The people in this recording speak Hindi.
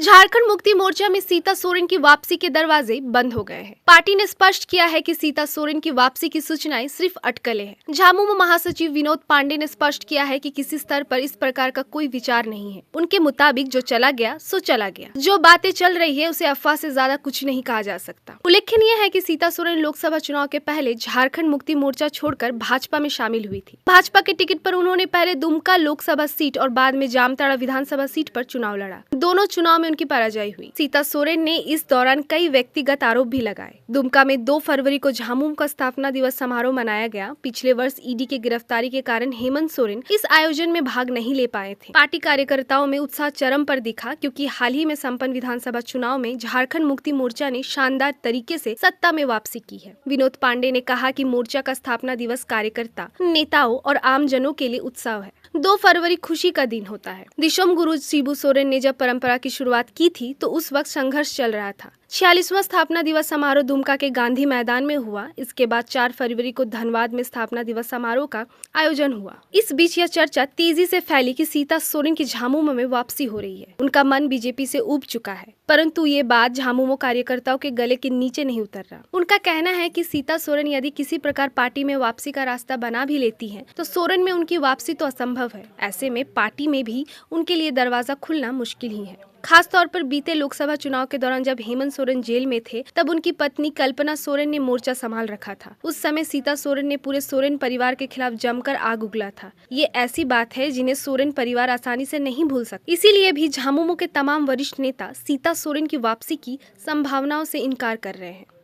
झारखंड मुक्ति मोर्चा में सीता सोरेन की वापसी के दरवाजे बंद हो गए हैं। पार्टी ने स्पष्ट किया है कि सीता सोरेन की वापसी की सूचनाएं सिर्फ अटकलें हैं। झामुमो महासचिव विनोद पांडे ने स्पष्ट किया है कि किसी स्तर पर इस प्रकार का कोई विचार नहीं है। उनके मुताबिक जो चला गया सो चला गया। जो बातें चल रही है उसे अफवाह से ज्यादा कुछ नहीं कहा जा सकता। उल्लेखनीय है कि सीता सोरेन लोकसभा चुनाव के पहले झारखंड मुक्ति मोर्चा छोड़कर भाजपा में शामिल हुई थी। भाजपा के टिकट पर उन्होंने पहले दुमका लोकसभा सीट और बाद में जामताड़ा विधानसभा सीट पर चुनाव लड़ा। दोनों चुनाव में उनकी पराजय हुई। सीता सोरेन ने इस दौरान कई व्यक्तिगत आरोप भी लगाए। दुमका में 2 फरवरी को झामुमो का स्थापना दिवस समारोह मनाया गया। पिछले वर्ष ईडी की गिरफ्तारी के कारण हेमंत सोरेन इस आयोजन में भाग नहीं ले पाए थे। पार्टी कार्यकर्ताओं में उत्साह चरम पर दिखा क्योंकि हाल ही में संपन्न विधानसभा चुनाव में झारखंड मुक्ति मोर्चा ने शानदार तरीके से सत्ता में वापसी की है। विनोद पांडे ने कहा कि मोर्चा का स्थापना दिवस कार्यकर्ता, नेताओं और आमजनों के लिए उत्सव है। 2 फरवरी खुशी का दिन होता है। दिशोम गुरु शिबू सोरेन ने जब परंपरा की शुरुआत की थी तो उस वक्त संघर्ष चल रहा था। 46वां स्थापना दिवस समारोह दुमका के गांधी मैदान में हुआ। इसके बाद 4 फरवरी को धनबाद में स्थापना दिवस समारोह का आयोजन हुआ। इस बीच यह चर्चा तेजी से फैली कि सीता सोरेन की झामुमो में वापसी हो रही है। उनका मन बीजेपी से ऊब चुका है, परंतु ये बात झामुमो कार्यकर्ताओं के गले के नीचे नहीं उतर रहा। उनका कहना है कि सीता सोरेन यदि किसी प्रकार पार्टी में वापसी का रास्ता बना भी लेती है तो सोरेन में उनकी वापसी तो असंभव है। ऐसे में पार्टी में भी उनके लिए दरवाजा खुलना मुश्किल ही है। खास तौर पर बीते लोकसभा चुनाव के दौरान जब हेमंत सोरेन जेल में थे तब उनकी पत्नी कल्पना सोरेन ने मोर्चा संभाल रखा था। उस समय सीता सोरेन ने पूरे सोरेन परिवार के खिलाफ जमकर आग उगला था। ये ऐसी बात है जिन्हें सोरेन परिवार आसानी से नहीं भूल सकते। इसीलिए भी झामुमो के तमाम वरिष्ठ नेता सीता सोरेन की वापसी की संभावनाओं से इनकार कर रहे हैं।